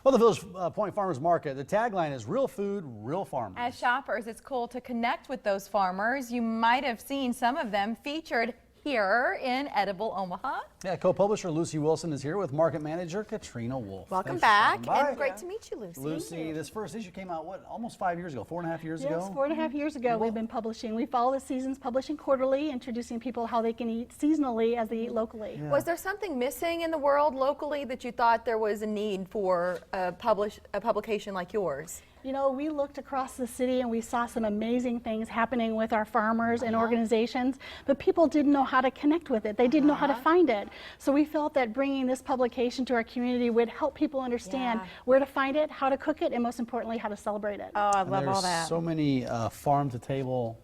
Well, the Village Pointe Farmers Market, the tagline is real food, real farmers. As shoppers, it's cool to connect with those farmers. You might have seen some of them featured here in Edible Omaha. Yeah, co-publisher Lucy Wilson is here with market manager Katrina Wulf. Welcome Thanks back, and great to meet you, Lucy. Lucy, this first issue came out, what, almost 5 years ago, 4.5 years ago? Yes, 4.5 years ago we've been publishing. We follow the seasons, publishing quarterly, introducing people how they can eat seasonally as they eat locally. Yeah. Was there something missing in the world locally that you thought there was a need for a publication like yours? You know, we looked across the city and we saw some amazing things happening with our farmers and organizations, but people didn't know how to connect with it. They didn't know how to find it. So we felt that bringing this publication to our community would help people understand where to find it, how to cook it, and most importantly, how to celebrate it. Oh, I love all that. There's so many farm-to-table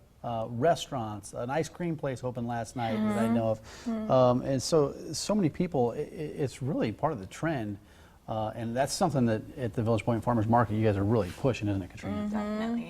restaurants. An ice cream place opened last night that I know of. And so many people, it's really part of the trend. And that's something that at the Village Pointe Farmers Market you guys are really pushing, isn't it, Katrina?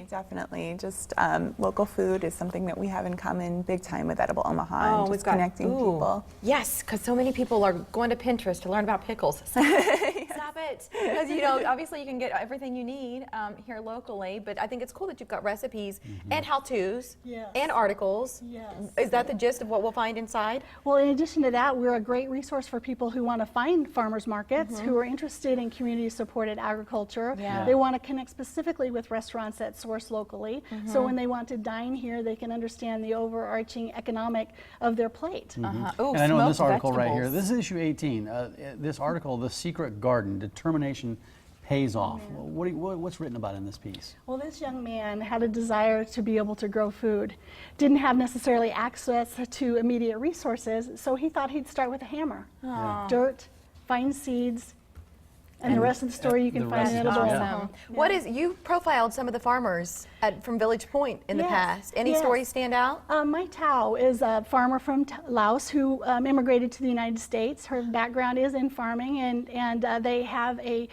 Definitely. Just local food is something that we have in common big time with Edible Omaha, and just connecting people. Yes, because so many people are going to Pinterest to learn about pickles. Stop it. Because, you know, obviously you can get everything you need here locally, but I think it's cool that you've got recipes and how-tos and articles. Yes. Is that the gist of what we'll find inside? Well, in addition to that, we're a great resource for people who want to find farmers markets, who are interested in community-supported agriculture. They want to connect specifically with restaurants that source locally. So when they want to dine here, they can understand the overarching economic of their plate. Ooh, and I know in this article right here, this is issue 18, this article, The Secret Garden, Determination Pays Off. What's written about in this piece? Well, this young man had a desire to be able to grow food. Didn't have necessarily access to immediate resources, so he thought he'd start with a hammer. Dirt, find seeds, and the rest of the story you can find in Edible Omaha. What is, you profiled some of the farmers from Village Pointe in the past. Any stories stand out? My Tao is a farmer from Laos who immigrated to the United States. Her background is in farming, and they have a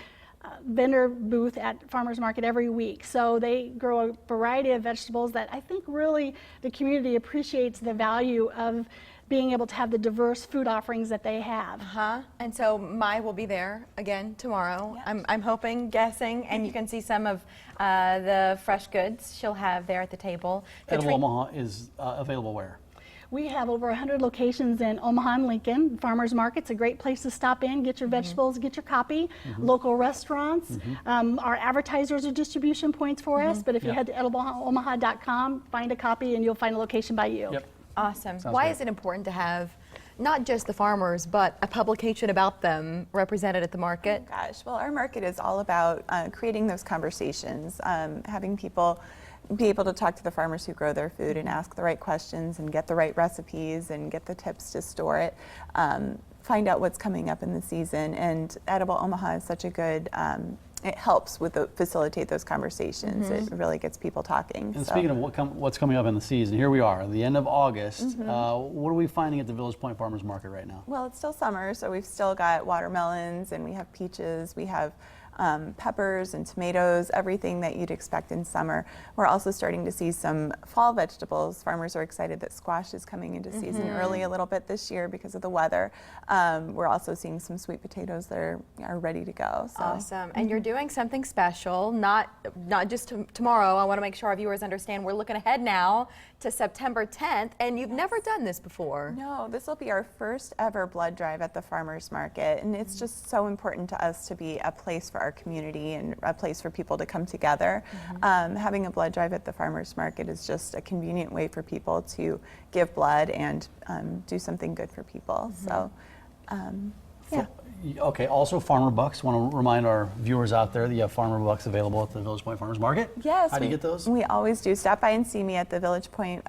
vendor booth at farmers market every week. So they grow a variety of vegetables that I think really the community appreciates the value of being able to have the diverse food offerings that they have. And so Mai will be there again tomorrow. I'm hoping, guessing, and you can see some of the fresh goods she'll have there at the table. Edible Omaha is available where? We have over 100 locations in Omaha and Lincoln. Farmers Market's a great place to stop in, get your vegetables, get your copy. Local restaurants. Our advertisers are distribution points for us, but if you head to edibleomaha.com, find a copy and you'll find a location by you. Awesome. Sounds Why great. is it important to have not just the farmers, but a publication about them represented at the market? Gosh, well, our market is all about creating those conversations, having people be able to talk to the farmers who grow their food and ask the right questions and get the right recipes and get the tips to store it, find out what's coming up in the season. And Edible Omaha is such a good, it helps with facilitate those conversations. It really gets people talking. And speaking of what's coming up in the season, here we are, the end of August. What are we finding at the Village Pointe Farmers Market right now? Well, it's still summer, so we've still got watermelons and we have peaches, we have peppers and tomatoes, everything that you'd expect in summer. We're also starting to see some fall vegetables. Farmers are excited that squash is coming into season early a little bit this year because of the weather. We're also seeing some sweet potatoes that are ready to go. So. Awesome. And you're doing something special, not just tomorrow. I want to make sure our viewers understand we're looking ahead now to September 10th, and you've never done this before. No, this will be our first ever blood drive at the farmers market, and it's just so important to us to be a place for our community and a place for people to come together. Having a blood drive at the farmers market is just a convenient way for people to give blood and do something good for people. So, yeah. Okay, also Farmer Bucks. Want to remind our viewers out there that you have Farmer Bucks available at the Village Pointe Farmers Market. Yes. How do you get those? We always do. Stop by and see me at the Village Pointe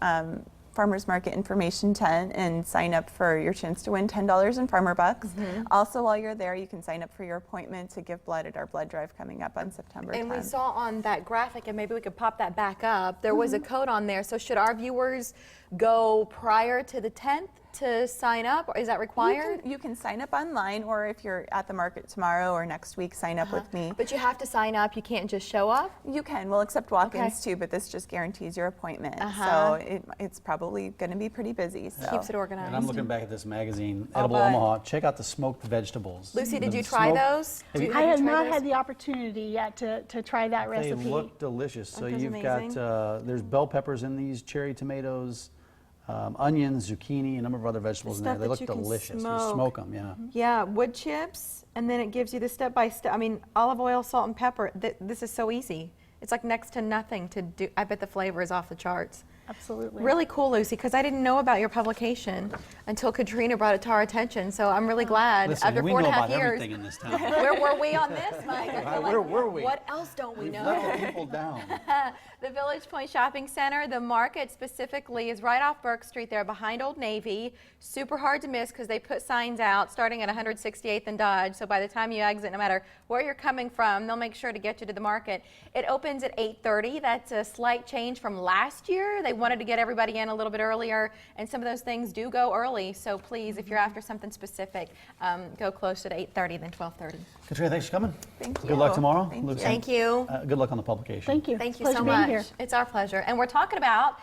Farmers Market information tent and sign up for your chance to win $10 in Farmer Bucks. Also, while you're there, you can sign up for your appointment to give blood at our blood drive coming up on September 10th. And we saw on that graphic, and maybe we could pop that back up, there was a code on there. So should our viewers go prior to the 10th? to sign up, or is that required? You can sign up online, or if you're at the market tomorrow or next week, sign up with me. But you have to sign up. You can't just show up. You can. We'll accept walk-ins Okay. too, but this just guarantees your appointment. So it's probably going to be pretty busy. So. Keeps it organized. And I'm looking back at this magazine, Oh, Edible but- Omaha. Check out the smoked vegetables. Lucy, did The you try smoked- those? Have you- I you have tried not those? had the opportunity yet to try that They recipe. look delicious. So Aren't those you've amazing? got, there's bell peppers in these, cherry tomatoes, onions, zucchini, a number of other vegetables in there. stuff They that look you can delicious. You smoke. smoke them, yeah. Yeah, wood chips, and then it gives you the step-by-step. I mean, olive oil, salt, and pepper. This is so easy. It's like next to nothing to do. I bet the flavor is off the charts. Absolutely. Really cool, Lucy, because I didn't know about your publication until Katrina brought it to our attention. So I'm really glad. Listen, After we 4.5 know about years, everything in this town. where were we on this, Mike? I feel Right, like, where were we? What else don't we We've know? let the people down. The Village Pointe Shopping Center, the market specifically, is right off Burke Street there behind Old Navy. Super hard to miss because they put signs out starting at 168th and Dodge. So by the time you exit, no matter where you're coming from, they'll make sure to get you to the market. It opens at 8:30. That's a slight change from last year. They wanted to get everybody in a little bit earlier, and some of those things do go early. So please, if you're after something specific, go closer to 8:30 than 12:30. Katrina, thanks for coming. Thank you. Good luck tomorrow. Thank you. Lucy, Thank you. good luck on the publication. Thank you. Thank you Pleasure so being much. here. It's our pleasure. And we're talking about